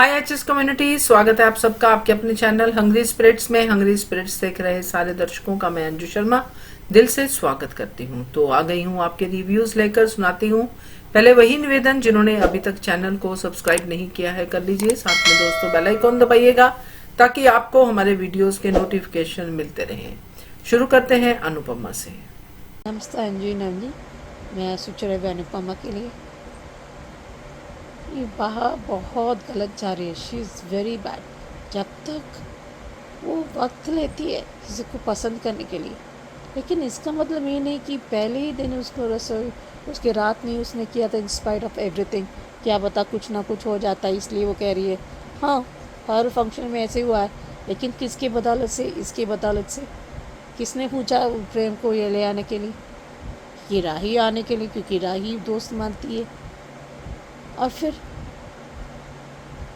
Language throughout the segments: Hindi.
हाय एचएस कम्युनिटी, स्वागत है आप सबका आपके अपने चैनल हंग्री स्पिरिट्स में। हंग्री स्पिरिट्स देख रहे सारे दर्शकों का मैं अंजू शर्मा दिल से स्वागत करती हूँ। तो आ गई हूँ आपके रिव्यूज लेकर, सुनाती हूँ। पहले वही निवेदन, जिन्होंने अभी तक चैनल को सब्सक्राइब नहीं किया है कर लीजिए, साथ में दोस्तों बेल आइकॉन दबाइएगा ताकि आपको हमारे वीडियोज के नोटिफिकेशन मिलते रहें। शुरू करते हैं अनुपमा से। नमस्ते अंजू जी, मैं सोच रही हूँ अनुपमा के लिए ये बाहर बहुत गलत जा रही है। She is very bad. जब तक वो वक्त लेती है किसी को पसंद करने के लिए, लेकिन इसका मतलब ये नहीं कि पहले ही दिन उसको रसोई उसके रात में उसने किया था। इंस्पाइट ऑफ एवरीथिंग, क्या बता कुछ ना कुछ हो जाता है, इसलिए वो कह रही है हाँ हर फंक्शन में ऐसे हुआ है। लेकिन किसके बदौलत से? इसके बदौलत से। किसने पूछा प्रेम को ये ले आने के लिए? कि राही आने के लिए, क्योंकि राही दोस्त मानती है। और फिर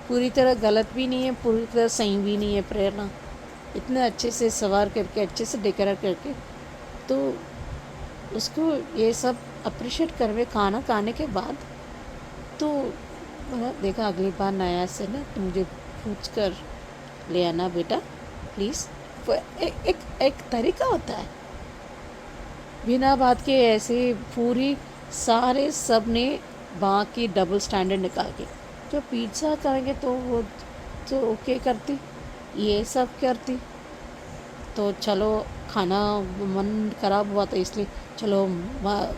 पूरी तरह गलत भी नहीं है, पूरी तरह सही भी नहीं है। प्रेरणा इतने अच्छे से सवार करके, अच्छे से डेकोरेट करके, तो उसको ये सब अप्रिशिएट करवे खाना खाने के बाद तो मैंने देखा अगली बार नया से ना तो मुझे पूछ कर ले आना बेटा प्लीज़। एक तरीका होता है बिना बात के ऐसे पूरी सारे सब ने बाकी डबल स्टैंडर्ड निकाल के जो पिज़्ज़ा करेंगे तो वो तो ओके करती, ये सब करती तो चलो खाना मन ख़राब हुआ तो इसलिए चलो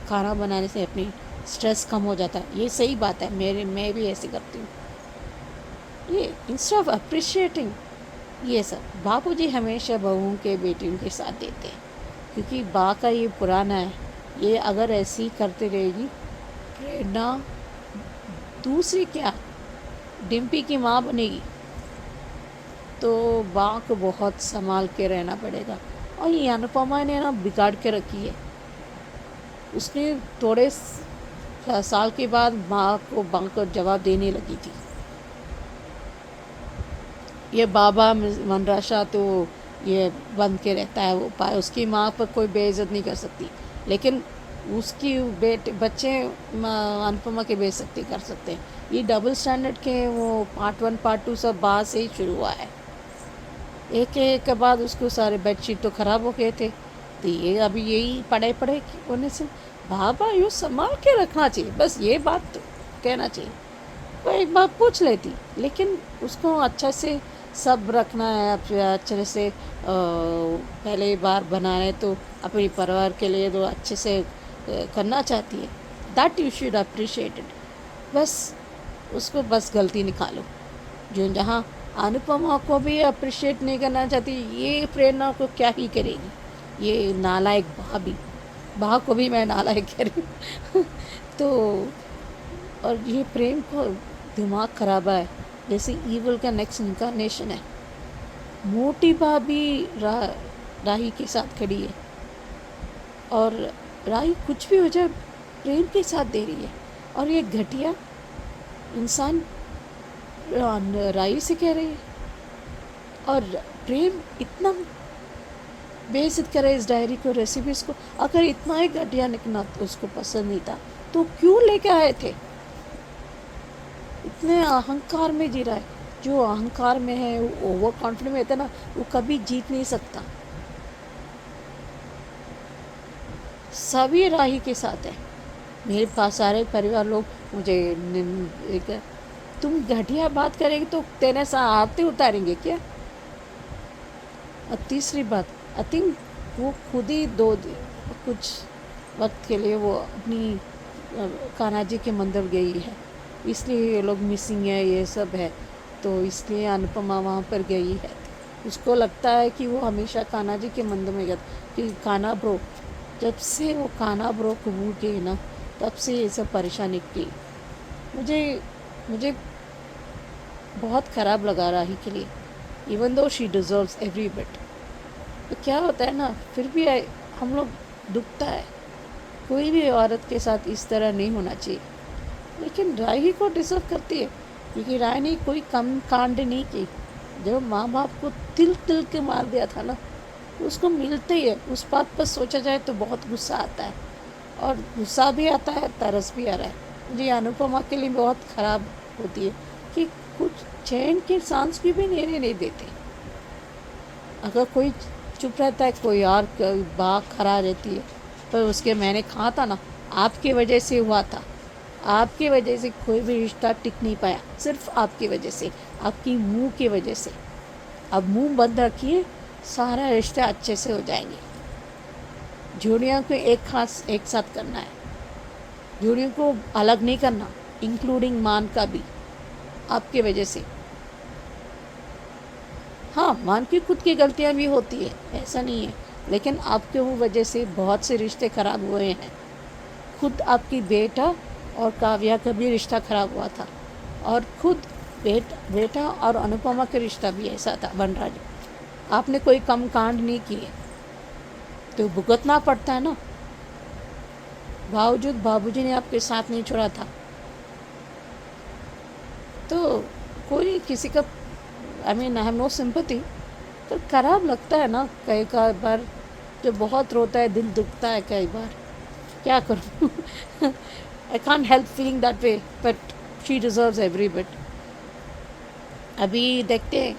खाना बनाने से अपनी स्ट्रेस कम हो जाता है। ये सही बात है, मैं भी ऐसे करती हूँ। ये इंस्टेड ऑफ अप्रिशिएटिंग ये सब बापूजी हमेशा बहुओं के बेटियों के साथ देते हैं, क्योंकि बा का ये पुराना है। ये अगर ऐसी ही करते रहेगी प्रेरणा दूसरी क्या डिम्पी की माँ बनेगी, तो बा को बहुत संभाल के रहना पड़ेगा। और ये अनुपमा ने ना बिगाड़ के रखी है। उसने थोड़े साल के बाद माँ को बा को जवाब देने लगी थी। ये बाबा मनराशा तो ये बंद के रहता है, वो पाए उसकी माँ पर कोई बेइज्जत नहीं कर सकती, लेकिन उसकी बच्चे अनुपमा की बेइज्जती कर सकते हैं। ये डबल स्टैंडर्ड के वो पार्ट 1 पार्ट 2 सब बाद से ही शुरू हुआ है। एक एक के बाद उसको सारे बेडशीट तो ख़राब हो गए थे, तो ये अभी यही पढ़े होने से बाबा यूँ संभाल के रखना चाहिए। बस ये बात तो कहना चाहिए। वो एक बार पूछ लेती, लेकिन उसको अच्छा से सब रखना है अच्छे से। पहले बार बना रहे तो अपने परिवार के लिए तो अच्छे से करना चाहती है। That you should appreciate it. बस उसको बस गलती निकालो। जो जहाँ अनुपमा को भी अप्रिशिएट नहीं करना चाहती, ये प्रेरणा को क्या ही करेगी। ये नालायक भाभी बा को भी मैं नालायक कह रही हूँ तो और ये प्रेम को दिमाग खराब है, जैसे ईवल का नेक्स्ट इनकारनेशन है। मोटी भाभी राही के साथ खड़ी है और राही कुछ भी हो जाए प्रेम के साथ दे रही है। और ये घटिया इंसान राही से कह रही है, और प्रेम इतना बेइज्जत करे इस डायरी को, रेसिपीज़ को। अगर इतना ही घटिया निकला तो उसको पसंद नहीं था तो क्यों लेके आए थे? इतने अहंकार में जी रहा है। जो अहंकार में है, वो ओवर कॉन्फिडेंट में रहता है ना, वो कभी जीत नहीं सकता। सभी राही के साथ है। मेरे पास सारे परिवार लोग मुझे तुम घटिया बात करेगी तो तेरे साथ आरती उतारेंगे क्या? और तीसरी बात, आई थिंक वो खुद ही कुछ वक्त के लिए वो अपनी कान्हा जी के मंदिर गई है, इसलिए ये लोग मिसिंग है, ये सब है। तो इसलिए अनुपमा वहाँ पर गई है। उसको लगता है कि वो हमेशा कान्हा जी के मंदिर में गया, कि कान्हा ब्रो, जब से वो कान्हा ब्रो कबूल की ना, तब से ये सब परेशानी की। मुझे बहुत ख़राब लगा राही के लिए, even though she deserves every bit. तो क्या होता है ना, फिर भी हम लोग दुखता है। कोई भी औरत के साथ इस तरह नहीं होना चाहिए, लेकिन राही को डिज़र्व करती है, क्योंकि राही ने कोई कम कांड नहीं की। जब माँ बाप को तिल तिल के मार दिया था ना, उसको मिलते ही है। उस बात पर सोचा जाए तो बहुत गुस्सा आता है, और गुस्सा भी आता है, तरस भी आ रहा है। मुझे अनुपमा के लिए बहुत ख़राब होती है कि कुछ चैन की सांस की भी लेने नहीं देते। अगर कोई चुप रहता है, कोई और बात खड़ा रहती है, पर उसके मैंने कहा था ना, आपकी वजह से हुआ था। आपकी वजह से कोई भी रिश्ता टिक नहीं पाया, सिर्फ आपकी वजह से, आपकी मुंह की वजह से। अब मुंह बंद रखिए, सारा रिश्ता अच्छे से हो जाएंगे। जोड़ियों को एक साथ करना है, जोड़ियों को अलग नहीं करना, इंक्लूडिंग मान का भी, आपकी वजह से। हाँ, मान की खुद की गलतियाँ भी होती है, ऐसा नहीं है, लेकिन आपके वो वजह से बहुत से रिश्ते खराब हुए हैं। खुद आपकी बेटा और काव्या का भी रिश्ता खराब हुआ था, और खुद बेटा और अनुपमा का रिश्ता भी ऐसा था वनराज। आपने कोई कम कांड नहीं किए तो भुगतना पड़ता है ना। बावजूद बाबूजी ने आपके साथ नहीं छोड़ा था, तो कोई किसी का I mean I have no sympathy, पर खराब लगता है ना कई बार। जब बहुत रोता है, दिल दुखता है कई बार, क्या करूँ। I can't help feeling that way, but she deserves every bit. अभी देखते हैं,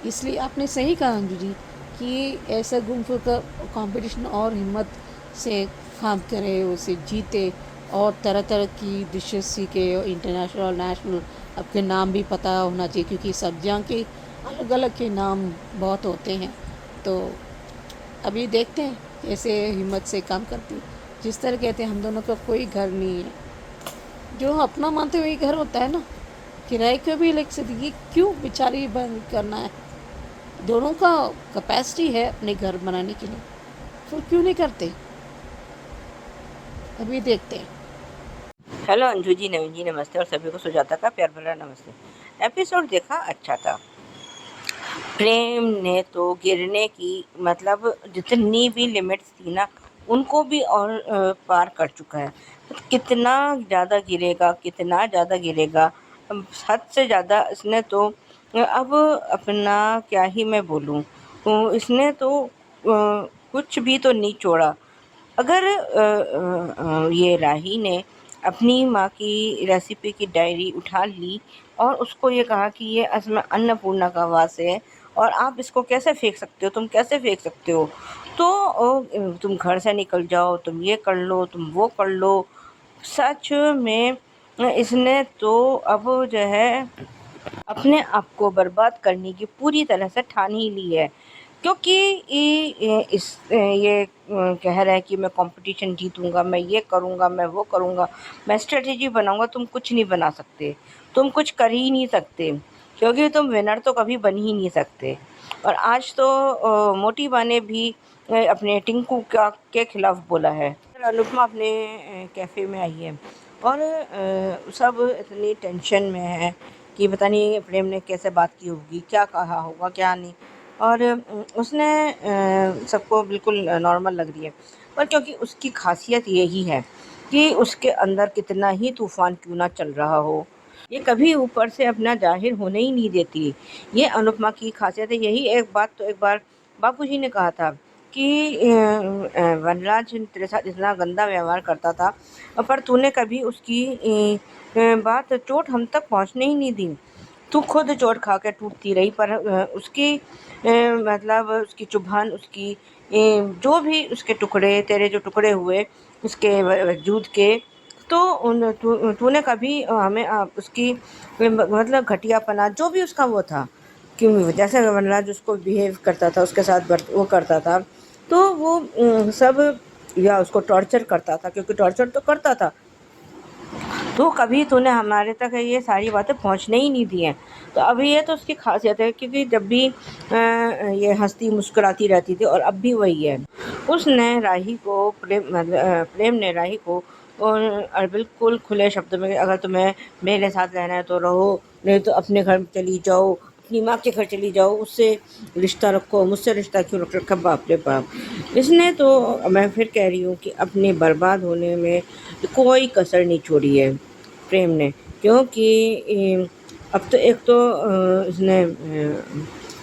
इसलिए आपने सही कहा अंजू जी कि ऐसा गुम्फू का कंपटीशन और हिम्मत से काम करे, उसे जीते, और तरह तरह की डिशेस सीखे, इंटरनेशनल और नेशनल। आपके नाम भी पता होना चाहिए, क्योंकि सब्जियां के अलग अलग के नाम बहुत होते हैं। तो अभी देखते हैं कैसे हिम्मत से काम करती है। जिस तरह कहते हैं, हम दोनों का कोई घर नहीं है, जो अपना मानते हुए घर होता है ना, किराए का भी लेके ये क्यों बेचारी बंद करना है। दोनों का कैपेसिटी है अपने घर बनाने के लिए, फिर क्यों नहीं करते। अभी देखते हैं। हेलो अंजू जी, नवीन जी नमस्ते, और सभी को सुजाता का प्यार भरा नमस्ते। एपिसोड देखा, अच्छा था। प्रेम ने तो गिरने की मतलब जितनी भी लिमिट्स थी ना, उनको भी और पार कर चुका है। कितना ज़्यादा गिरेगा, कितना ज़्यादा गिरेगा, हद से ज़्यादा इसने तो अब अपना क्या ही मैं बोलूँ, इसने तो कुछ भी तो नहीं छोड़ा। अगर ये राही ने अपनी माँ की रेसिपी की डायरी उठा ली और उसको ये कहा कि ये इसमें अन्नपूर्णा का वास है और आप इसको कैसे फेंक सकते हो, तुम कैसे फेंक सकते हो, तो तुम घर से निकल जाओ, तुम ये कर लो, तुम वो कर लो। सच में इसने तो अब जो है अपने आप को बर्बाद करने की पूरी तरह से ठान ही ली है। क्योंकि ये कह रहा है कि मैं कंपटीशन जीतूंगा, मैं ये करूंगा, मैं वो करूंगा, मैं स्ट्रेटेजी बनाऊंगा। तुम कुछ नहीं बना सकते, तुम कुछ कर ही नहीं सकते, क्योंकि तुम विनर तो कभी बन ही नहीं सकते। और आज तो मोटी बा ने भी अपने टिंकू के खिलाफ बोला है। अनुपमा अपने कैफ़े में आई है और सब इतनी टेंशन में है कि पता नहीं प्रेम ने कैसे बात की होगी, क्या कहा होगा, क्या नहीं। और उसने सबको बिल्कुल नॉर्मल लग रही है, पर क्योंकि उसकी खासियत यही है कि उसके अंदर कितना ही तूफ़ान क्यों ना चल रहा हो, ये कभी ऊपर से अपना ज़ाहिर होने ही नहीं देती। ये अनुपमा की खासियत है। यही एक बात तो एक बार बापूजी ने कहा था कि वनराज तेरे साथ इतना गंदा व्यवहार करता था, पर तूने कभी उसकी बात चोट हम तक पहुंचने ही नहीं दी। तू खुद चोट खा के टूटती रही, पर उसकी मतलब उसकी चुभान, उसकी जो भी उसके टुकड़े, तेरे जो टुकड़े हुए उसके वजूद के, तो तूने कभी हमें उसकी मतलब घटियापना जो भी उसका वो था, कि जैसे वनराज उसको बिहेव करता था, उसके साथ वो करता था, तो वो सब, या उसको टॉर्चर करता था, क्योंकि टॉर्चर तो करता था, तो कभी तूने हमारे तक ये सारी बातें पहुंचने ही नहीं दी हैं। तो अभी ये तो उसकी खासियत है, क्योंकि जब भी ये हंसती मुस्कुराती रहती थी, और अब भी वही है। उसने राही को प्रेम ने राही को और बिल्कुल खुले शब्दों में, अगर तुम्हें मेरे साथ रहना है तो रहो, नहीं तो अपने घर में चली जाओ, अपनी माँ के घर चली जाओ, उससे रिश्ता रखो, मुझसे रिश्ता क्यों रख रखा। बाप रे बाप। इसने तो, मैं फिर कह रही हूँ कि अपने बर्बाद होने में कोई कसर नहीं छोड़ी है प्रेम ने। क्योंकि अब तो एक तो इसने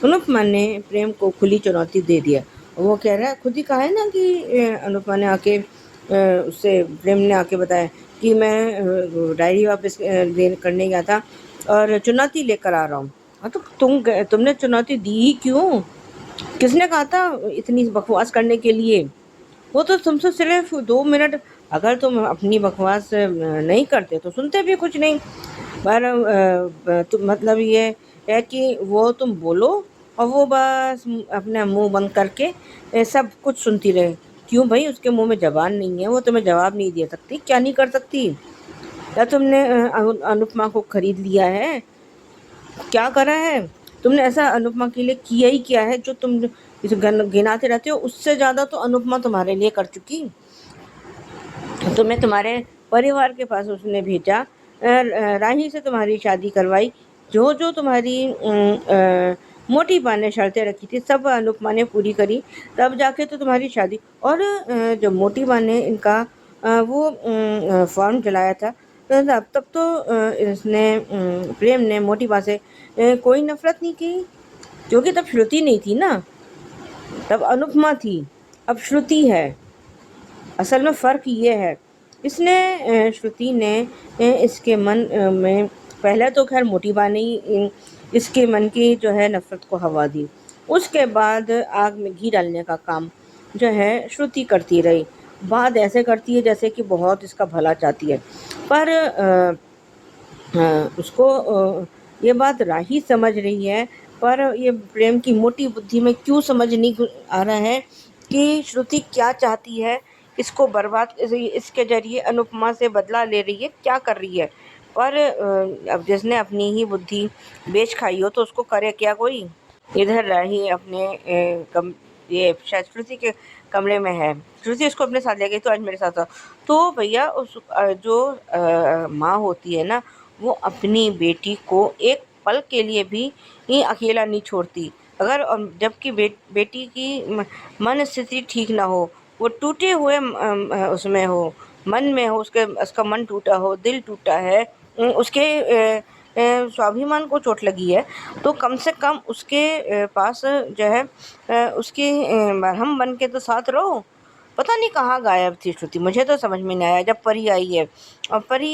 अनुपमा ने प्रेम को खुली चुनौती दे दिया। वो कह रहा है, खुद ही कहा है ना कि अनुपमा ने आके उससे प्रेम ने आके बताया कि मैं डायरी वापस करने गया था, और चुनौती लेकर आ रहा हूँ। हाँ, तो तुमने चुनौती दी ही क्यों? किसने कहा था इतनी बकवास करने के लिए? वो तो तुमसे सिर्फ 2 मिनट, अगर तुम अपनी बकवास नहीं करते तो सुनते भी कुछ नहीं। पर तुम मतलब ये है कि वो तुम बोलो और वो बस अपना मुंह बंद करके सब कुछ सुनती रहे। क्यों भाई, उसके मुंह में जबान नहीं है, वो तुम्हें जवाब नहीं दे सकती? क्या नहीं कर सकती? या तुमने अनुपमा को खरीद लिया है? क्या करा है तुमने ऐसा अनुपमा के लिए? किया ही क्या है जो तुम इस गिनाते रहते हो? उससे ज्यादा तो अनुपमा तुम्हारे लिए कर चुकी। तुम्हें तुम्हारे परिवार के पास उसने भेजा, राही से तुम्हारी शादी करवाई, जो जो तुम्हारी मोटी बा ने शर्तें रखी थी सब अनुपमा ने पूरी करी, तब जाके तो तुम्हारी शादी। और जो मोटी बा ने इनका वो फॉर्म जलाया था, तो तब तो इसने प्रेम ने मोटी बा से कोई नफरत नहीं की, क्योंकि तब श्रुति नहीं थी ना, तब अनुपमा थी, अब श्रुति है। असल में फ़र्क ये है, इसने श्रुति ने इसके मन में पहले तो खैर मोटी बा ने ही इसके मन की जो है नफ़रत को हवा दी। उसके बाद आग में घी डालने का काम जो है श्रुति करती रही। बात ऐसे करती है जैसे कि बहुत इसका भला चाहती है, पर उसको ये बात राही समझ रही है, पर ये प्रेम की मोटी बुद्धि में क्यों समझ नहीं आ रहा है कि श्रुति क्या चाहती है, इसको बर्बाद इसके जरिए अनुपमा से बदला ले रही है, क्या कर रही है। पर अब जिसने अपनी ही बुद्धि बेच खाई हो तो उसको करे क्या कोई। इधर राही अपने ये शायद श्रुति के कमरे में है, श्रुति उसको अपने साथ ले गई, तो आज मेरे साथ आओ। तो भैया उस जो माँ होती है ना, वो अपनी बेटी को एक पल के लिए भी अकेला नहीं छोड़ती। अगर जबकि बेटी की मन स्थिति ठीक ना हो, वो टूटे हुए उसमें हो, मन में हो, उसका मन टूटा हो, दिल टूटा है, उसके स्वाभिमान को चोट लगी है, तो कम से कम उसके पास जो है उसकी मरहम बन के तो साथ रहो। पता नहीं कहाँ गायब थी श्रुति, मुझे तो समझ में नहीं आया। जब परी आई है और परी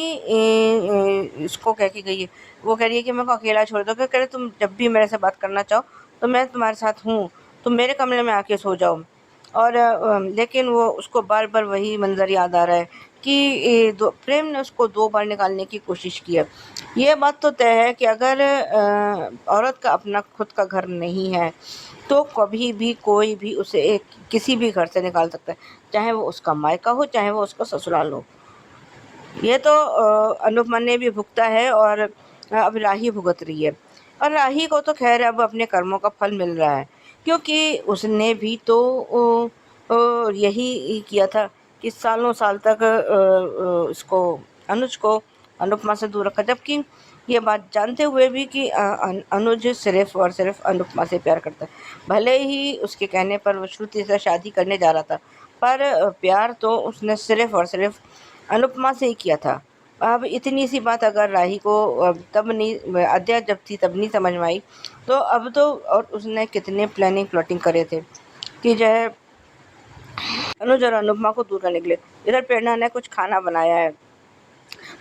इसको कह के गई है, वो कह रही है कि मेरे को अकेला छोड़ दो, कह रहे तुम जब भी मेरे से बात करना चाहो तो मैं तुम्हारे साथ हूँ, तुम मेरे कमरे में आके सो जाओ। और लेकिन वो उसको बार बार वही मंजर याद आ रहा है कि प्रेम ने उसको 2 बार निकालने की कोशिश की है। ये बात तो तय है कि अगर औरत का अपना खुद का घर नहीं है तो कभी भी कोई भी उसे किसी भी घर से निकाल सकता है, चाहे वो उसका मायका हो, चाहे वो उसका ससुराल हो। ये तो अनुपमा ने भी भुगता है और अब राही भुगत रही है। और राही को तो खैर अब अपने कर्मों का फल मिल रहा है, क्योंकि उसने भी तो यही किया था कि सालों साल तक इसको अनुज को अनुपमा से दूर रखा, जबकि ये बात जानते हुए भी कि अनुज सिर्फ और सिर्फ अनुपमा से प्यार करता है। भले ही उसके कहने पर वो श्रुति से शादी करने जा रहा था, पर प्यार तो उसने सिर्फ और सिर्फ अनुपमा से ही किया था। अब इतनी सी बात अगर राही को तब नहीं, अद्या जब थी तब नहीं समझ में आई, तो अब तो, और उसने कितने प्लानिंग प्लॉटिंग करे थे कि जो है अनुज और अनुपमा को दूर करने के लिए। इधर प्रेरणा ने कुछ खाना बनाया है,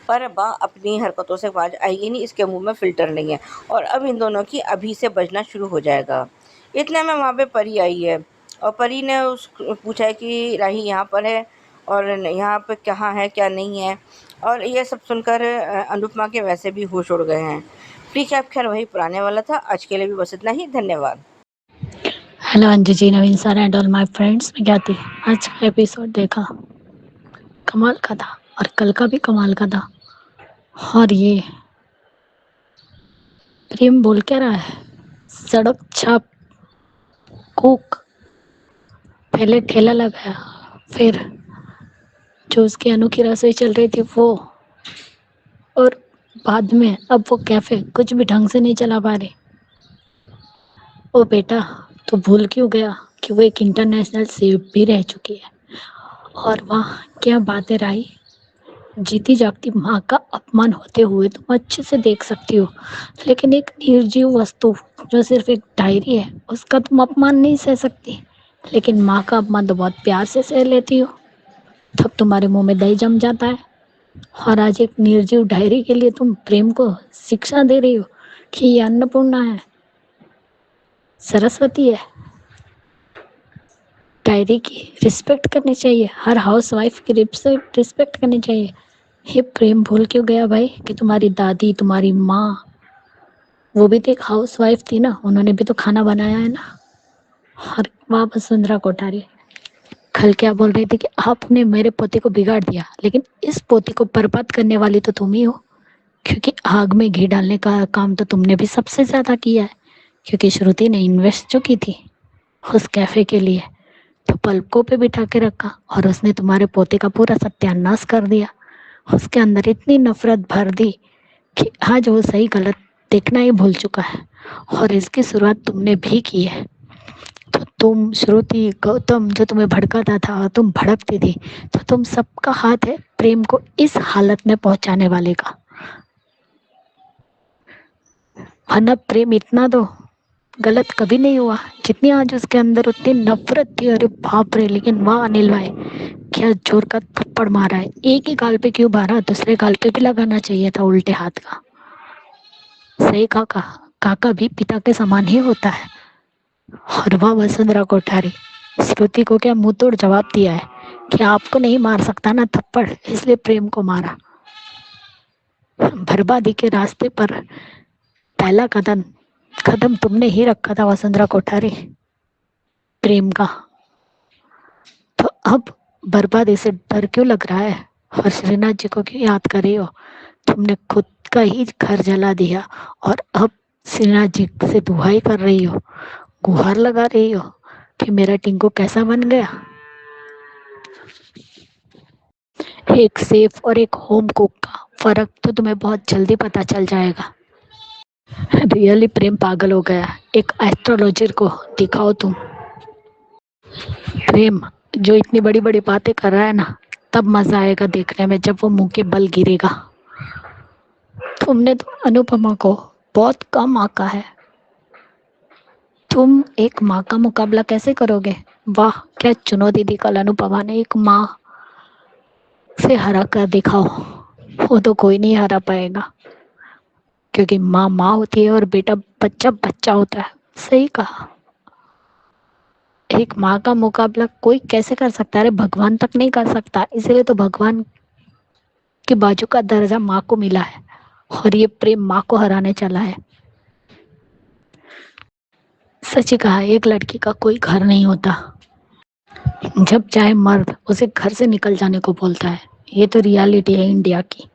पर बा अपनी हरकतों से बाज आएगी नहीं, इसके मुंह में फ़िल्टर नहीं है, और अब इन दोनों की अभी से बजना शुरू हो जाएगा। इतने में वहाँ पे परी आई है, और परी ने पूछा है कि राही यहाँ पर है और यहाँ पे कहाँ है क्या नहीं है, और ये सब सुनकर अनुपमा के वैसे भी होश उड़ गए हैं। ठीक है, अब खैर वही पुराने वाला था। आज के लिए भी बस इतना ही, धन्यवाद। Hello Anju ji, Naveen sir and all my friends. मैं क्या थी आज का एपिसोड देखा, कमाल का था, और कल का भी कमाल का था। और ये प्रेम बोल क्या रहा है, सड़क छाप कुक, पहले ठेला लगाया, फिर जो उसकी अनोखी रसोई चल रही थी वो, और बाद में अब वो कैफे कुछ भी ढंग से नहीं चला पा रही। ओ बेटा, तो भूल क्यों गया कि वो एक इंटरनेशनल सेफ भी रह चुकी है। और वहाँ क्या बातें रही, जीती जागती माँ का अपमान होते हुए तुम अच्छे से देख सकती हो, लेकिन एक निर्जीव वस्तु जो सिर्फ एक डायरी है उसका तुम अपमान नहीं सह सकती, लेकिन माँ का अपमान तो बहुत प्यार से सह लेती हो। तब तुम्हारे मुंह में दही जम जाता है। और आज एक निर्जीव डायरी के लिए तुम प्रेम को शिक्षा दे रही हो कि ये अन्नपूर्णा है, सरस्वती है। डायरी की रिस्पेक्ट करनी चाहिए, हर हाउस वाइफ की रिस्पेक्ट करनी चाहिए। ये प्रेम भूल क्यों गया भाई कि तुम्हारी दादी, तुम्हारी माँ, वो भी तो एक हाउस वाइफ थी ना, उन्होंने भी तो खाना बनाया है ना। और वाह वसुंधरा कोठारी, कल क्या बोल रही थी कि आपने मेरे पोते को बिगाड़ दिया, लेकिन इस पोते को बर्बाद करने वाली तो तुम ही हो, क्योंकि आग में घी डालने का काम तो तुमने भी सबसे ज्यादा किया है। क्योंकि श्रुति ने इन्वेस्ट जो की थी उस कैफे के लिए, तो पलकों पे बिठा के रखा और उसने तुम्हारे पोते का पूरा सत्यानाश कर दिया। उसके अंदर इतनी नफरत भर दी कि आज वो सही गलत देखना ही भूल चुका है। और इसकी शुरुआत तुमने भी की है। तो तुम, श्रुति, गौतम जो तुम्हें भड़काता था और तुम भड़कती थी, तो तुम सबका हाथ है प्रेम को इस हालत में पहुंचाने वाले का। वरना प्रेम इतना तो गलत कभी नहीं हुआ जितनी आज उसके अंदर उतनी नफरत थी। अरे बाप रे, लेकिन वाह अनिल भाई, क्या जोर का थप्पड़ मारा है। एक ही गाल पे क्यों मारा, दूसरे गाल पे भी लगाना चाहिए था उल्टे हाथ का। सही काका, काका भी पिता के समान ही होता है। और वाह वसुंधरा कोठारी, श्रुति को क्या मुंह तोड़ जवाब दिया है कि आपको नहीं मार सकता ना थप्पड़, इसलिए प्रेम को मारा। बर्बादी के रास्ते पर पहला कदम कदम तुमने ही रखा था वसुंधरा कोठारी, प्रेम का। तो अब बर्बादी से डर क्यों लग रहा है और श्रीनाथ जी को क्यों याद कर रही हो। तुमने खुद का ही घर जला दिया और अब श्रीनाथ जी से दुहाई कर रही हो, गुहार लगा रही हो कि मेरा टिंकू कैसा बन गया। एक सेफ और एक होम कुक का फर्क तो तुम्हें बहुत जल्दी पता चल जाएगा। रियली प्रेम पागल हो गया। एक एस्ट्रोलॉजर को दिखाओ तुम। प्रेम जो इतनी बड़ी बड़ी बातें कर रहा है ना, तब मजा आएगा देखने में जब वो मुंह के बल गिरेगा। तुमने तो अनुपमा को बहुत कम आंका है। तुम एक माँ का मुकाबला कैसे करोगे। वाह क्या चुनौती दी कल अनुपमा ने, एक माँ से हरा कर दिखाओ। वो तो कोई नहीं हरा पाएगा, क्योंकि माँ माँ होती है और बेटा बच्चा बच्चा होता है। सही कहा, एक माँ का मुकाबला कोई कैसे कर सकता है। अरे भगवान तक नहीं कर सकता, इसलिए तो भगवान के बाजू का दर्जा माँ को मिला है और ये प्रेम माँ को हराने चला है। सच ही कहा, एक लड़की का कोई घर नहीं होता। जब चाहे मर्द उसे घर से निकल जाने को बोलता है। ये तो रियलिटी है इंडिया की।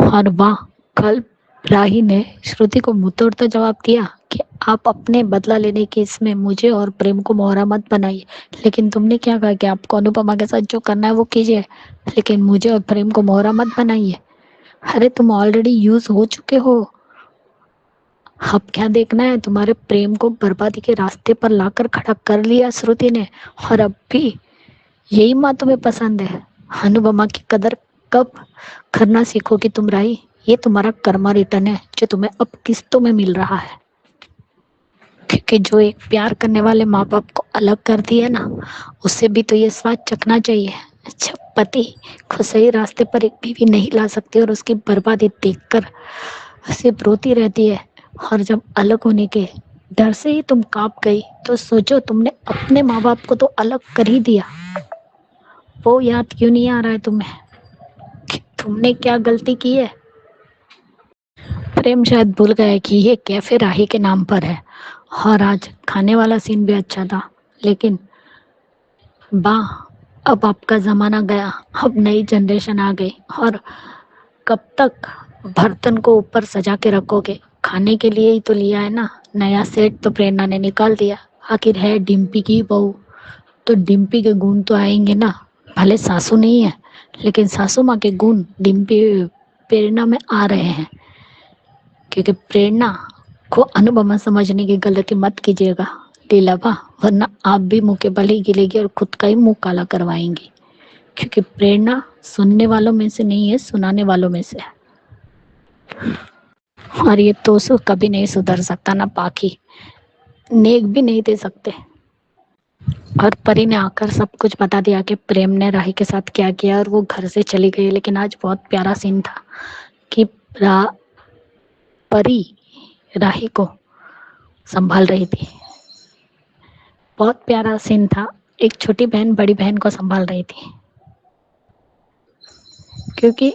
और वाह, कल राही ने श्रुति को मुंह तोड़ तो जवाब दिया कि आप अपने बदला लेने के इसमें मुझे और प्रेम को मोहरा मत बनाइए। लेकिन तुमने क्या कहा कि आपको अनुपमा के साथ जो करना है वो कीजिए, लेकिन मुझे और प्रेम को मोहरा मत बनाइए। अरे तुम ऑलरेडी यूज हो चुके हो। अब क्या देखना है, तुम्हारे प्रेम को बर्बादी के रास्ते पर लाकर खड़ा कर लिया श्रुति ने, और अब भी यही माँ तुम्हें पसंद है। अनुपमा की कदर कब करना सीखोगी तुम राही। ये तुम्हारा कर्मा रिटर्न है जो तुम्हें अब किस्तों में मिल रहा है। क्योंकि जो एक प्यार करने वाले माँ बाप को अलग करती है ना, उससे भी तो ये स्वाद चखना चाहिए। अच्छा, पति को सही रास्ते पर एक बीवी नहीं ला सकती और उसकी बर्बादी देखकर सिर्फ रोती रहती है। और जब अलग होने के डर से ही तुम कांप गई, तो सोचो तुमने अपने माँ बाप को तो अलग कर ही दिया। वो याद क्यों नहीं आ रहा है तुम्हें कि तुमने क्या गलती की है। प्रेम शायद भूल गया कि ये कैफे राही के नाम पर है। और आज खाने वाला सीन भी अच्छा था, लेकिन वाह, अब आपका जमाना गया, अब नई जनरेशन आ गई। और कब तक बर्तन को ऊपर सजा के रखोगे। खाने के लिए ही तो लिया है ना। नया सेट तो प्रेरणा ने निकाल दिया। आखिर है डिम्पी की बहू, तो डिम्पी के गुण तो आएंगे ना। भले सासू नहीं है, लेकिन सासू माँ के गुण डिम्पी प्रेरणा में आ रहे हैं। क्योंकि प्रेरणा को अनुपमा समझने की गलती मत कीजिएगा लीलाबा, वरना आप भी मुंह के बल ही गिलेगी और खुद का ही मुंह काला करवाएंगी। क्योंकि प्रेरणा सुनने वालों में से नहीं है, सुनाने वालों में से है। और ये तोसु कभी नहीं सुधर सकता, ना पाखी नेक भी नहीं दे सकते। और परी ने आकर सब कुछ बता दिया कि प्रेम ने राही के साथ क्या किया और वो घर से चली गई। लेकिन आज बहुत प्यारा सीन था कि परी राही को संभाल रही थी। बहुत प्यारा सीन था। एक छोटी बहन बड़ी बहन को संभाल रही थी, क्योंकि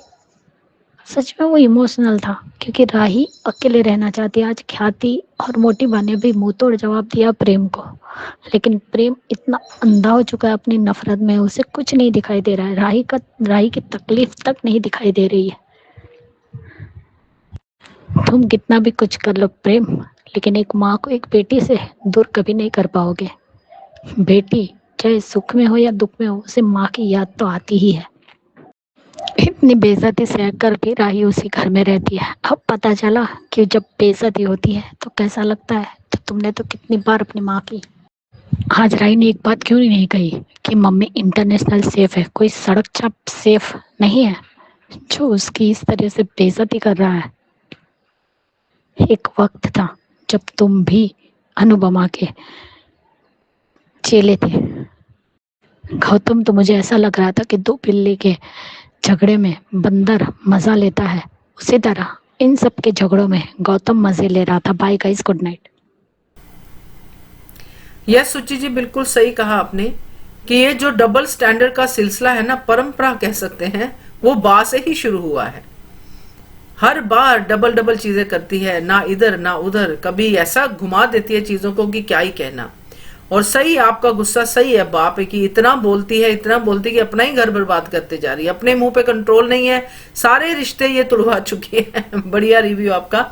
सच में वो इमोशनल था। क्योंकि राही अकेले रहना चाहती। आज ख्याति और मोटी बहन ने भी मुंह तोड़ जवाब दिया प्रेम को, लेकिन प्रेम इतना अंधा हो चुका है अपनी नफरत में, उसे कुछ नहीं दिखाई दे रहा है। राही की तकलीफ तक नहीं दिखाई दे रही है। तुम कितना भी कुछ कर लो प्रेम, लेकिन एक माँ को एक बेटी से दूर कभी नहीं कर पाओगे। बेटी चाहे सुख में हो या दुख में हो, उसे माँ की याद तो आती ही है। इतनी बेइज्जती सह कर भी राही उसी घर में रहती है। अब पता चला कि जब बेइज्जती होती है तो कैसा लगता है। तो तुमने तो कितनी बार अपनी माँ की। आज राही ने एक बात क्यों नहीं कही कि मम्मी इंटरनेशनल सेफ है, कोई सड़क छाप सेफ नहीं है जो उसकी इस तरह से बेइज्जती कर रहा है। एक वक्त था जब तुम भी अनुपमा के चेले थे गौतम। तो मुझे ऐसा लग रहा था कि दो बिल्ली के झगड़े में बंदर मजा लेता है, उसी तरह इन सब के झगड़ों में गौतम मजे ले रहा था। Bye guys, good night. Yes Suchi ji, बिल्कुल सही कहा आपने कि ये जो डबल स्टैंडर्ड का सिलसिला है ना, परंपरा कह सकते हैं, वो बा से ही शुरू हुआ है। हर बार डबल डबल चीजें करती है, ना इधर ना उधर, कभी ऐसा घुमा देती है चीजों को कि क्या ही कहना। और सही, आपका गुस्सा सही है बाप है कि इतना बोलती है कि अपना ही घर बर्बाद करते जा रही है। अपने मुंह पे कंट्रोल नहीं है, सारे रिश्ते ये तुड़वा चुकी है। बढ़िया रिव्यू आपका।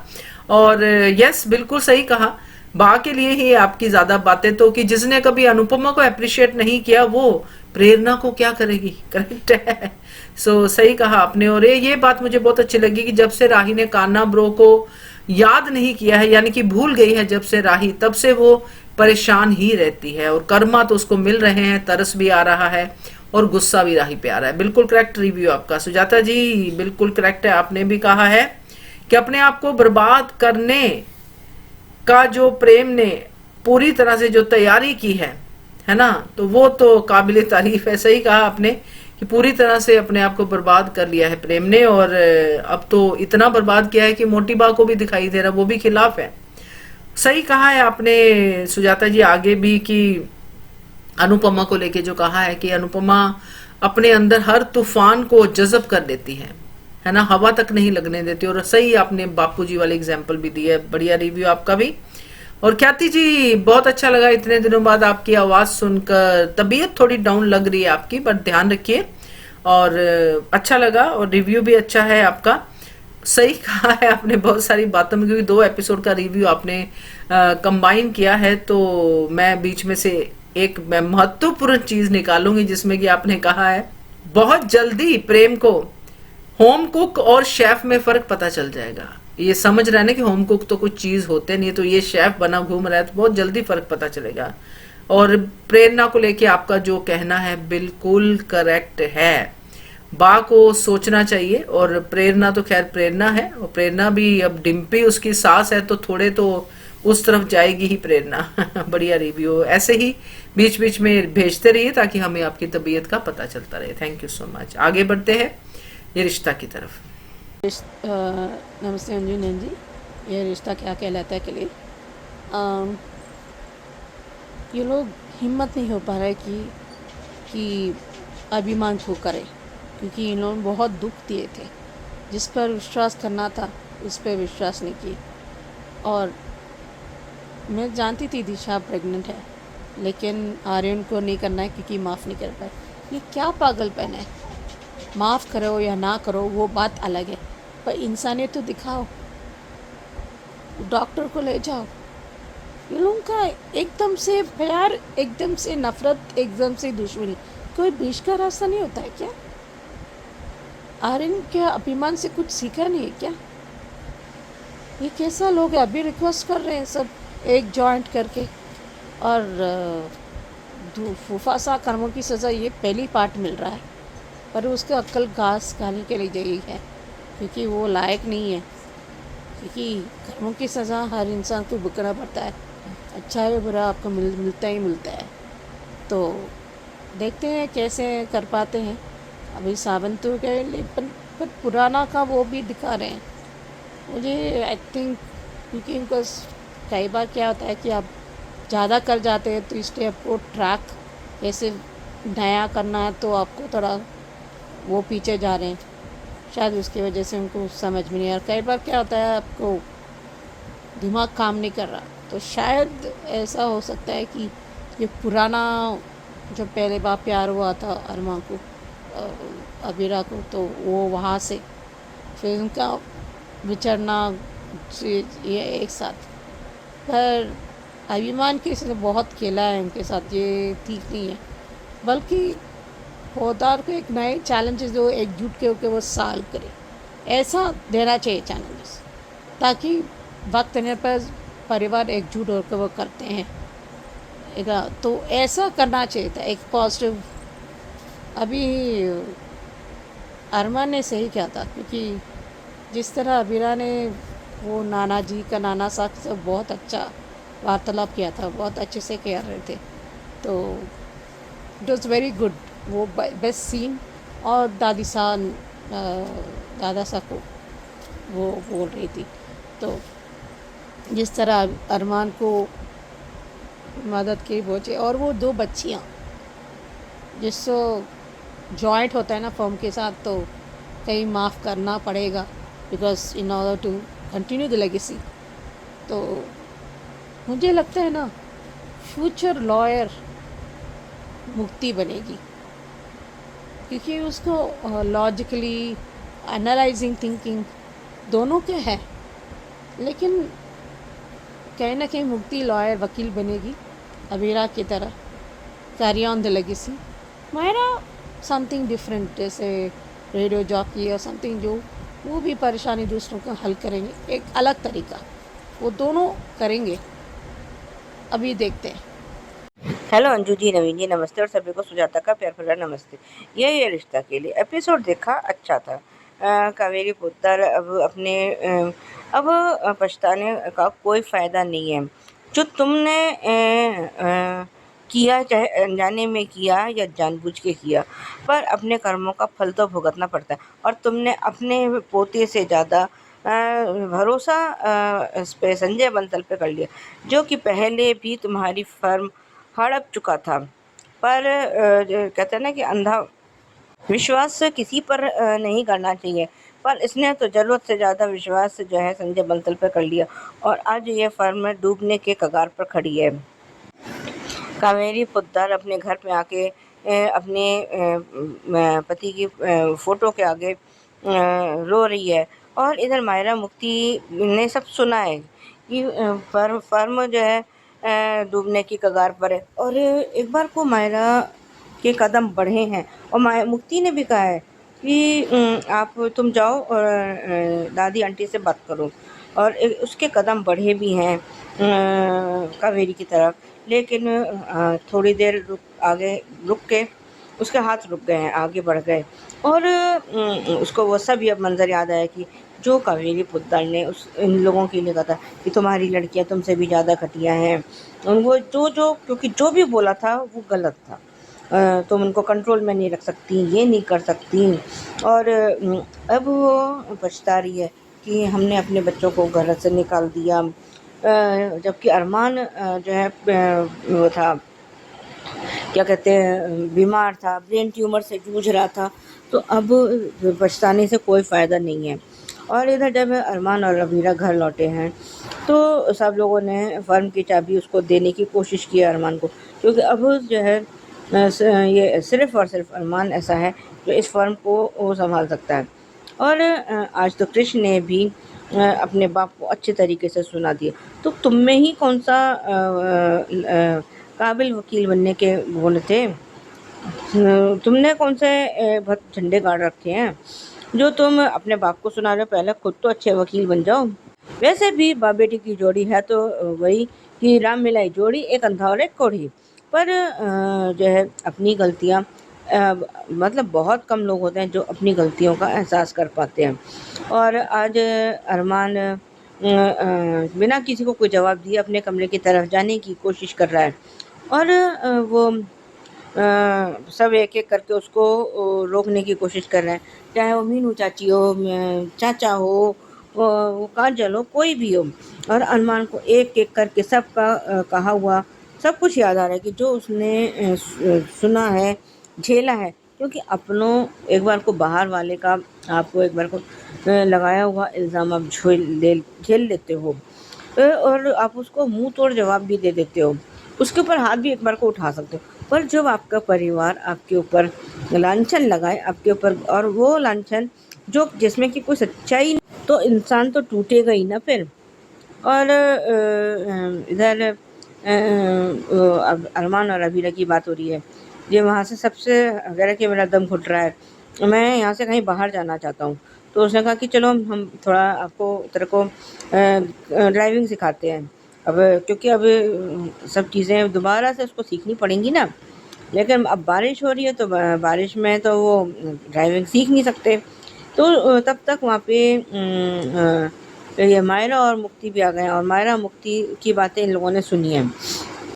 और यस, बिल्कुल सही कहा। बा के लिए ही आपकी ज्यादा बातें तो, कि जिसने कभी अनुपमा को अप्रिशिएट नहीं किया वो प्रेरणा को क्या करेगी। करेक्ट है। सो सही कहा आपने। और ये बात मुझे बहुत अच्छी लगी कि जब से राही ने कान्हा ब्रो को याद नहीं किया है, यानी कि भूल गई है जब से राही, तब से वो परेशान ही रहती है। और कर्मा तो उसको मिल रहे हैं, तरस भी आ रहा है और गुस्सा भी राही पे आ रहा है। बिल्कुल करेक्ट रिव्यू आपका सुजाता जी, बिल्कुल करेक्ट है। आपने भी कहा है कि अपने आप को बर्बाद करने का जो प्रेम ने पूरी तरह से जो तैयारी की है ना, तो वो तो काबिले तारीफ है। सही कहा आपने कि पूरी तरह से अपने आप को बर्बाद कर लिया है प्रेम ने। और अब तो इतना बर्बाद किया है कि मोटी बा को भी दिखाई दे रहा, वो भी खिलाफ है। सही कहा है आपने सुजाता जी आगे भी कि अनुपमा को लेके जो कहा है कि अनुपमा अपने अंदर हर तूफान को जज़ब कर लेती है ना, हवा तक नहीं लगने देती। और सही आपने बापूजी वाले एग्जाम्पल भी दिया है। बढ़िया रिव्यू आपका भी। और ख्याति जी, बहुत अच्छा लगा इतने दिनों बाद आपकी आवाज सुनकर। तबीयत थोड़ी डाउन लग रही है आपकी, बट ध्यान रखिए। और अच्छा लगा, और रिव्यू भी अच्छा है आपका। सही कहा है आपने बहुत सारी बातों में, क्योंकि 2 एपिसोड का रिव्यू आपने कंबाइन किया है। तो मैं बीच में से एक महत्वपूर्ण चीज निकालूंगी, जिसमें कि आपने कहा है बहुत जल्दी प्रेम को होम कुक और शेफ में फर्क पता चल जाएगा। ये समझ रहे ना कि होम कुक तो कुछ चीज होते नहीं, तो ये शेफ बना घूम रहा है, तो बहुत जल्दी फर्क पता चलेगा। और प्रेरणा को लेके आपका जो कहना है बिल्कुल करेक्ट है। बा को सोचना चाहिए। और प्रेरणा तो खैर प्रेरणा है, और प्रेरणा भी अब डिम्पी उसकी सास है, तो थोड़े तो उस तरफ जाएगी ही प्रेरणा। बढ़िया रिव्यू, ऐसे ही बीच बीच में भेजते रहिए ताकि हमें आपकी तबीयत का पता चलता रहे। Thank you so much. आगे बढ़ते हैं ये रिश्ता की तरफ। नमस्ते अंजुन जी। ये रिश्ता क्या कहलाता है के लिए ये लोग हिम्मत नहीं हो पा रहा है कि अभिमान को करें, क्योंकि इन लोगों ने बहुत दुख दिए थे। जिस पर विश्वास करना था उस पर विश्वास नहीं किए। और मैं जानती थी दिशा प्रेग्नेंट है, लेकिन आर्यन को नहीं करना है क्योंकि माफ़ नहीं कर पाए। ये क्या पागलपन है। माफ़ करो या ना करो वो बात अलग है, पर इंसानियत तो दिखाओ। डॉक्टर को ले जाओ। ये लोगों का एकदम से प्यार, एकदम से नफरत, एकदम से दुश्मनी, कोई बीच का रास्ता नहीं होता है क्या? आर्यन क्या अभिमान से कुछ सीखा नहीं है क्या? ये कैसा लोग है? अभी रिक्वेस्ट कर रहे हैं सब एक जॉइंट करके। और फूफासा कर्मों की सज़ा ये पहली पार्ट मिल रहा है, पर उसको अक्ल घास खाने के लिए यही है, क्योंकि वो लायक नहीं है। क्योंकि कर्मों की सज़ा हर इंसान को भुगतना पड़ता है। अच्छा है बुरा आपको मिलता ही मिलता है। तो देखते हैं कैसे कर पाते हैं। अभी सावन तो गए, लेकिन पर पुराना का वो भी दिखा रहे हैं मुझे, आई थिंक, क्योंकि उनको कई बार क्या होता है कि आप ज़्यादा कर जाते हैं तो इसलिए आपको ट्रैक कैसे नया करना है, तो आपको थोड़ा वो पीछे जा रहे हैं, शायद उसकी वजह से उनको समझ में नहीं आ रहा। कई बार क्या होता है आपको दिमाग काम नहीं कर रहा, तो शायद ऐसा हो सकता है कि ये पुराना जो पहले बार प्यार हुआ था अरमा को, अबीरा को, तो वो वहाँ से फिर उनका विचरना ये एक साथ। पर अभिमान किसी ने बहुत खेला है उनके साथ, ये ठीक नहीं है। बल्कि होदार को एक नए चैलेंजेस जो एकजुट के होकर वो साल करे, ऐसा देना चाहिए चैलेंजेस, ताकि वक्त आने पर परिवार एकजुट होकर वो करते हैं। तो ऐसा करना चाहिए था, एक पॉजिटिव। अभी अरमान ने सही किया था, क्योंकि जिस तरह अबीरा ने वो नाना जी का नाना साहब से बहुत अच्छा वार्तालाप किया था, बहुत अच्छे से कह रहे थे, तो इट वॉज़ वेरी गुड। वो बेस्ट सीन। और दादा साहब को वो बोल रही थी, तो जिस तरह अरमान को मदद की पहुँचे, और वो दो बच्चियाँ जिसको जॉइंट होता है ना फर्म के साथ, तो कहीं माफ़ करना पड़ेगा, because in order to continue the legacy. तो मुझे लगता है ना फ्यूचर लॉयर मुक्ति बनेगी, क्योंकि उसको लॉजिकली एनालाइजिंग थिंकिंग दोनों के है, लेकिन कहीं ना कहीं मुक्ति लॉयर वकील बनेगी अबीरा की तरह, carry on the legacy. Myra something different, जैसे रेडियो जॉकी और समथिंग, जो वो भी परेशानी दूसरों का हल करेंगे, एक अलग तरीका वो दोनों करेंगे। अभी देखते हैं। हेलो अंजू जी, नवीन जी, नमस्ते, और सभी को सुजाता का प्यार भरा नमस्ते। ये रिश्ता के लिए एपिसोड देखा, अच्छा था। कावेरी पुत्र अब पछताने का कोई फ़ायदा नहीं है। जो तुमने किया, चाहे अनजाने में किया या जानबूझ के किया, पर अपने कर्मों का फल तो भुगतना पड़ता है। और तुमने अपने पोते से ज़्यादा भरोसा इस पे संजय बंसल पे कर लिया, जो कि पहले भी तुम्हारी फर्म हड़प चुका था। पर कहते हैं ना कि अंधा विश्वास किसी पर नहीं करना चाहिए, पर इसने तो ज़रूरत से ज़्यादा विश्वास जो है संजय बंसल पर कर लिया, और आज ये फर्म डूबने के कगार पर खड़ी है। कावेरी पोद्दार अपने घर में आके अपने पति की फ़ोटो के आगे रो रही है, और इधर मायरा मुक्ति ने सब सुना है कि फर्म जो है डूबने की कगार पर है। और एक बार को मायरा के कदम बढ़े हैं, और मुक्ति ने भी कहा है कि तुम जाओ और दादी आंटी से बात करो, और उसके कदम बढ़े भी हैं कावेरी की तरफ। लेकिन थोड़ी देर आगे रुक के उसके हाथ रुक गए हैं, आगे बढ़ गए, और उसको वो सब ये मंज़र याद आया कि जो कावेरी पोद्दार ने इन लोगों के लिए कहा था कि तुम्हारी लड़कियां तुमसे भी ज़्यादा घटिया हैं। उनको क्योंकि जो भी बोला था वो गलत था। तुम उनको कंट्रोल में नहीं रख सकती, ये नहीं कर सकती। और अब वो पछता रही है कि हमने अपने बच्चों को घर से निकाल दिया, जबकि अरमान जो है वो था, क्या कहते हैं, बीमार था, ब्रेन ट्यूमर से जूझ रहा था। तो अब पछताने से कोई फ़ायदा नहीं है। और इधर जब अरमान और अबीरा घर लौटे हैं, तो सब लोगों ने फर्म की चाबी उसको देने की कोशिश की अरमान को, क्योंकि अब जो है ये सिर्फ़ और सिर्फ अरमान ऐसा है जो इस फर्म को वो संभाल सकता है। और आज तो कृष्ण ने भी अपने बाप को अच्छे तरीके से सुना दिया। तो तुम में ही कौन सा काबिल वकील बनने के गुण थे? तुमने कौन से झंडे गाड़ रखे हैं जो तुम अपने बाप को सुना रहे हो? पहले खुद तो अच्छे वकील बन जाओ। वैसे भी बाप बेटी की जोड़ी है तो वही कि राम मिलाई जोड़ी, एक अंधा और एक कोढ़ी। पर जो है अपनी गलतियाँ मतलब बहुत कम लोग होते हैं जो अपनी गलतियों का एहसास कर पाते हैं। और आज अरमान बिना किसी को कोई जवाब दिए अपने कमरे की तरफ जाने की कोशिश कर रहा है, और वो सब एक एक करके उसको रोकने की कोशिश कर रहे हैं, चाहे वो मीनू चाची हो, चाचा हो, वो काजल हो, कोई भी हो। और अरमान को एक एक करके सबका कहा हुआ सब कुछ याद आ रहा है कि जो उसने सुना है, झेला है, क्योंकि अपनों एक बार को बाहर वाले का आपको एक बार को लगाया हुआ इल्ज़ाम आप झेल लेते हो, और आप उसको मुंह तोड़ जवाब भी दे देते हो, उसके ऊपर हाथ भी एक बार को उठा सकते हो। पर जब आपका परिवार आपके ऊपर लांछन लगाए, आपके ऊपर, और वो लांछन जो जिसमें कि कोई सच्चाई नहीं, तो इंसान तो टूटेगा ही ना फिर। और इधर अरमान और अबीरा की बात हो रही है, ये वहाँ से सबसे कह रहा कि मेरा दम घुट रहा है, मैं यहाँ से कहीं बाहर जाना चाहता हूँ। तो उसने कहा कि चलो हम थोड़ा आपको तेरे को ड्राइविंग सिखाते हैं। अब क्योंकि अब सब चीज़ें दोबारा से उसको सीखनी पड़ेंगी ना, लेकिन अब बारिश हो रही है तो बारिश में तो वो ड्राइविंग सीख नहीं सकते। तो तब तक वहाँ पे ये मायरा और मुक्ति भी आ गए, और मायरा मुक्ति की बातें इन लोगों ने सुनी हैं।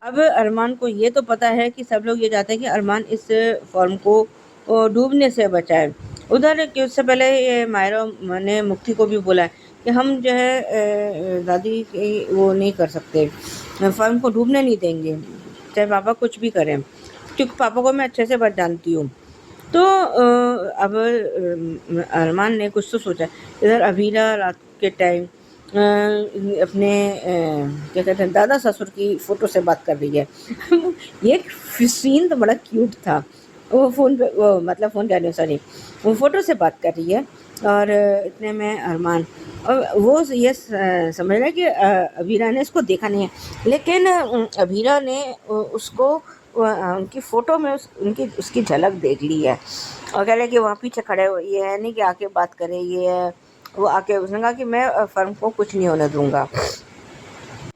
अब अरमान को ये तो पता है कि सब लोग ये चाहते हैं कि अरमान इस फॉर्म को डूबने से बचाए। उधर कि उससे पहले ये मायरा ने मुक्ति को भी बोला है कि हम जो है दादी वो नहीं कर सकते, फॉर्म को डूबने नहीं देंगे, चाहे पापा कुछ भी करें, क्योंकि पापा को मैं अच्छे से बहुत जानती हूँ। तो अब अरमान ने कुछ तो सोचा। इधर अबीरा रात के टाइम अपने क्या कहते हैं दादा ससुर की फ़ोटो से बात कर रही है। ये सीन तो बड़ा क्यूट था। वो फ़ोन पे वो मतलब फ़ोन कह रही हूँ, सॉरी, वो फ़ोटो से बात कर रही है, और इतने में अरमान, और वो ये समझ रहा है कि अबीरा ने इसको देखा नहीं है, लेकिन अबीरा ने उसको उनकी फ़ोटो में उनकी उसकी झलक देख ली है, और कह रहे कि वहाँ पीछे खड़े हो, ये है नहीं कि आके बात करे, ये है वो आके, उसने कहा कि मैं फर्म को कुछ नहीं होने दूंगा।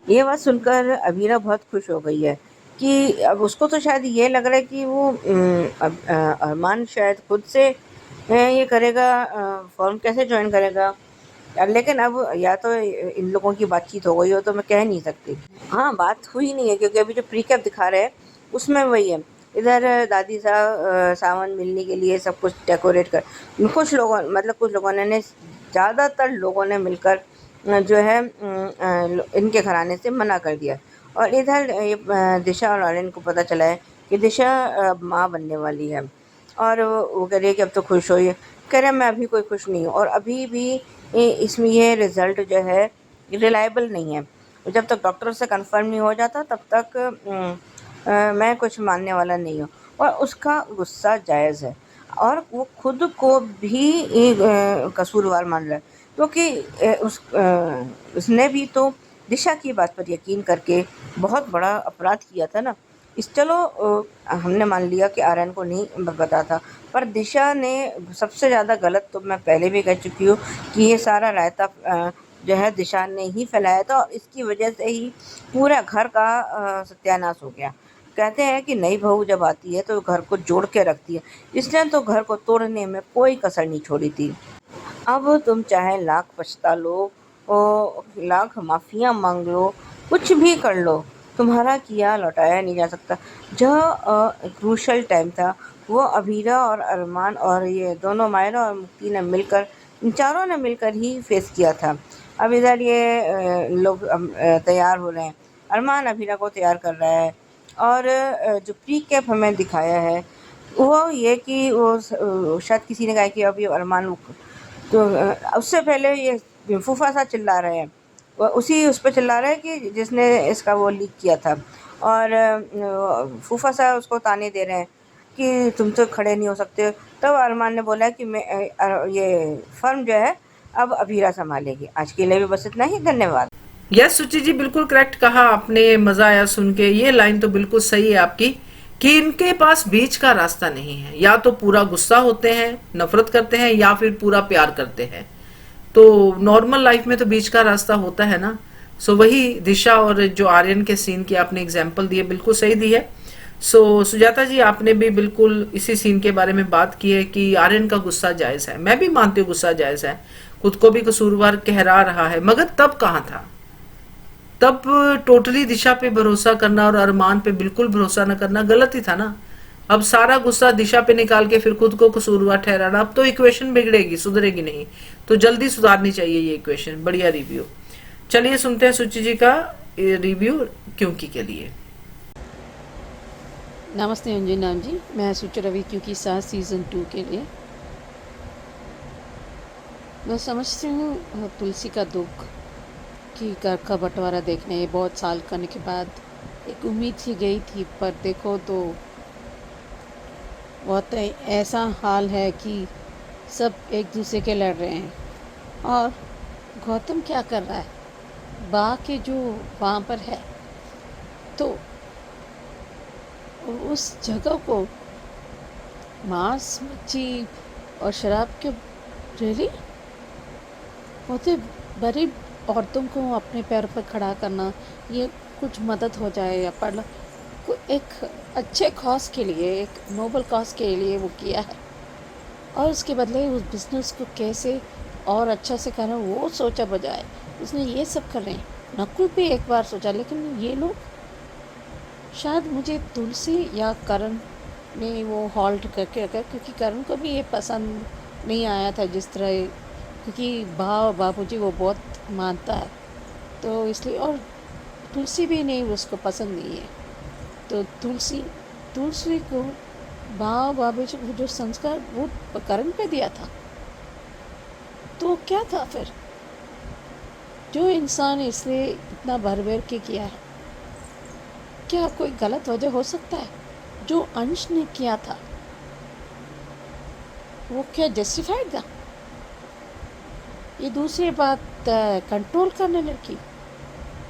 ये बात सुनकर अबीरा बहुत खुश हो गई है कि अब उसको तो शायद ये लग रहा है कि वो अरमान शायद खुद से ये करेगा, फॉर्म कैसे ज्वाइन करेगा, लेकिन अब या तो इन लोगों की बातचीत हो गई हो तो मैं कह नहीं सकती। हाँ, बात हुई नहीं है, क्योंकि अभी जो प्रीकैप दिखा रहे हैं उसमें वही है। इधर दादी साहब सावन मिलने के लिए सब कुछ डेकोरेट कर, कुछ लोगों मतलब कुछ लोगों ने ज़्यादातर लोगों ने मिलकर जो है इनके घराने से मना कर दिया। और इधर ये दिशा और आर्यन को पता चला है कि दिशा माँ बनने वाली है, और वो कह रही है कि अब तो खुश हो। ये कह रहे मैं अभी कोई खुश नहीं हूँ, और अभी भी इसमें ये रिज़ल्ट जो है रिलायबल नहीं है। जब तक डॉक्टर से कंफर्म नहीं हो जाता तब तक मैं कुछ मानने वाला नहीं हूँ। और उसका गुस्सा जायज़ है, और वो खुद को भी कसूरवार मान रहा है, क्योंकि उसने भी तो दिशा की बात पर यकीन करके बहुत बड़ा अपराध किया था ना। चलो हमने मान लिया कि आर्यन को नहीं पता था, पर दिशा ने सबसे ज़्यादा गलत, तो मैं पहले भी कह चुकी हूँ कि ये सारा रायता जो है दिशा ने ही फैलाया था, और इसकी वजह से ही पूरा घर का सत्यानाश हो गया। कहते हैं कि नई बहू जब आती है तो घर को जोड़ के रखती है, इसने तो घर को तोड़ने में कोई कसर नहीं छोड़ी थी। अब तुम चाहे लाख पछता लो, लाख माफ़ियाँ मांग लो, कुछ भी कर लो, तुम्हारा किया लौटाया नहीं जा सकता। जो क्रूशल टाइम था वो अबीरा और अरमान और ये दोनों मायरा और मुक्ति ने मिलकर, इन चारों ने मिलकर ही फेस किया था। अब इधर ये लोग तैयार हो रहे हैं, अरमान अबीरा को तैयार कर रहा है, और जो प्री कैप हमें दिखाया है वो ये कि वो शायद किसी ने कहा कि अभी अरमान, तो उससे पहले ये फूफा सा चिल्ला रहे हैं, वो उसी उस पर चिल्ला रहे हैं कि जिसने इसका वो लीक किया था, और फूफा सा उसको ताने दे रहे हैं कि तुम तो खड़े नहीं हो सकते। तब अरमान ने बोला कि मैं ये फर्म जो है अब अबीरा संभालेगी। आज के लिए भी बस इतना ही, धन्यवाद। यस सुचि जी, बिल्कुल करेक्ट कहा आपने, मजा आया सुन के। ये लाइन तो बिल्कुल सही है आपकी कि इनके पास बीच का रास्ता नहीं है, या तो पूरा गुस्सा होते हैं, नफरत करते हैं, या फिर पूरा प्यार करते हैं। तो नॉर्मल लाइफ में तो बीच का रास्ता होता है ना। सो वही दिशा और जो आर्यन के सीन की आपने एग्जाम्पल दी है, बिल्कुल सही दी है। सो सुजाता जी, आपने भी बिल्कुल इसी सीन के बारे में बात की है कि आर्यन का गुस्सा जायज है। मैं भी मानती हूँ गुस्सा जायज है, खुद को भी कसूरवार कहरा रहा है, मगर तब कहाँ था? तब टोटली दिशा पे भरोसा करना और अरमान पे बिल्कुल भरोसा न करना गलत ही था ना। अब सारा गुस्सा दिशा पे निकाल के फिर खुद को कसूरवार ठहराना, अब तो इक्वेशन बिगड़ेगी, सुधरेगी नहीं। तो जल्दी सुधारनी चाहिए ये इक्वेशन। बढ़िया रिव्यू। चलिए सुनते हैं सुचि जी का रिव्यू क्योंकि के लिए। नमस्ते अंजना जी, मैं सुचि रवि क्योंकि सास सीज़न 2 के लिए। मैं समझती हूँ तुलसी का दुख कि घर का बंटवारा देखने बहुत साल करने के बाद एक उम्मीद सी गई थी, पर देखो तो बहुत ऐसा हाल है कि सब एक दूसरे के लड़ रहे हैं। और गौतम क्या कर रहा है, बा के जो वहाँ पर है, तो उस जगह को मांस, मच्छी और शराब के रियली होते बड़ी औरतों को अपने पैर पर खड़ा करना, ये कुछ मदद हो जाए या पढ़ एक अच्छे कॉज के लिए, एक नोबल कॉज के लिए वो किया है। और उसके बदले उस बिज़नेस को कैसे और अच्छा से करना वो सोचा बजाय उसने ये सब कर रहे हैं। नकुल भी एक बार सोचा, लेकिन ये लोग शायद मुझे तुलसी या करण ने वो हॉल्ट करके रखा, क्योंकि करण को भी ये पसंद नहीं आया था जिस तरह, क्योंकि बाबूजी वो बहुत मानता है, तो इसलिए। और तुलसी भी नहीं, उसको पसंद नहीं है। तो तुलसी को बाबूजी को जो संस्कार वो करण पे दिया था, तो क्या था फिर जो इंसान इसलिए इतना भर के किया है, क्या कोई गलत वजह हो सकता है? जो अंश ने किया था वो क्या जस्टिफाइड था? ये दूसरी बात, कंट्रोल करने लड़की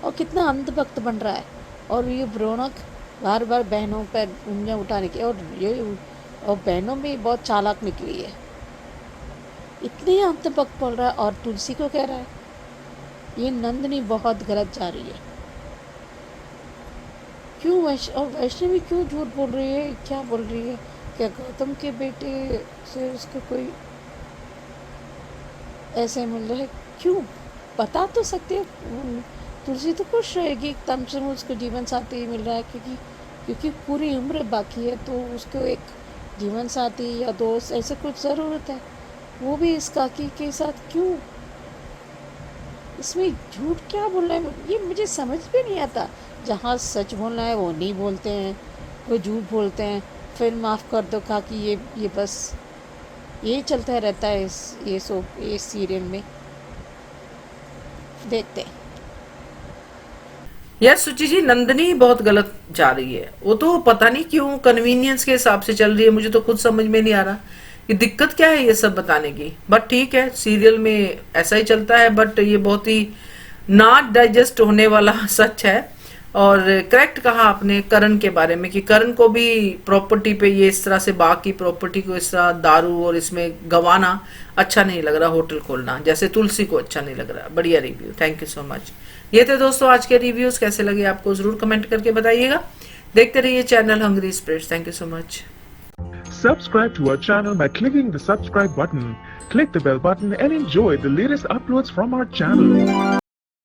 और कितना अंधभक्त बन रहा है, और ये रौनक बार बार बहनों पर उंगलियां उठाने की, और बहनों में बहुत चालाक निकली है, इतने अंधभक्त बोल रहा है। और तुलसी को कह रहा है ये नंदनी बहुत गलत जा रही है। क्यों वैष्णवी क्यों झूठ बोल रही है, क्या बोल रही है? क्या गौतम के बेटे से उसको कोई ऐसे मिल रहा है? क्यों बता तो सकते। तुलसी तो खुश रहेगी, कम से कम उसको जीवन साथी मिल रहा है, क्योंकि पूरी उम्र बाकी है, तो उसको एक जीवन साथी या दोस्त ऐसे कुछ ज़रूरत है, वो भी इस काकी के साथ। क्यों इसमें झूठ क्या बोलना है, ये मुझे समझ में नहीं आता। जहाँ सच बोलना है वो नहीं बोलते हैं, वो झूठ बोलते हैं। फिर माफ़ कर दो काकी, ये बस ये चलता रहता है ये सीरियल में। देखते हैं। यार सुचि जी, नंदनी बहुत गलत जा रही है। वो तो पता नहीं क्यों कन्वीनियंस के हिसाब से चल रही है, मुझे तो खुद समझ में नहीं आ रहा कि दिक्कत क्या है ये सब बताने की। बट ठीक है, सीरियल में ऐसा ही चलता है, बट ये बहुत ही नॉट डाइजेस्ट होने वाला सच है। और करेक्ट कहा आपने करण के बारे में कि करण को भी प्रॉपर्टी पे ये इस तरह से बाकी प्रॉपर्टी को इस तरह दारू और इसमें गंवाना अच्छा नहीं लग रहा, होटल खोलना जैसे तुलसी को अच्छा नहीं लग रहा। बढ़िया review, thank you so much. ये थे दोस्तों आज के रिव्यूज, कैसे लगे आपको जरूर कमेंट करके बताइएगा। देखते रहिए channel hungry spirits. Thank you so much. Subscribe to our channel by clicking the subscribe button. Click the bell button and enjoy the latest uploads from our channel.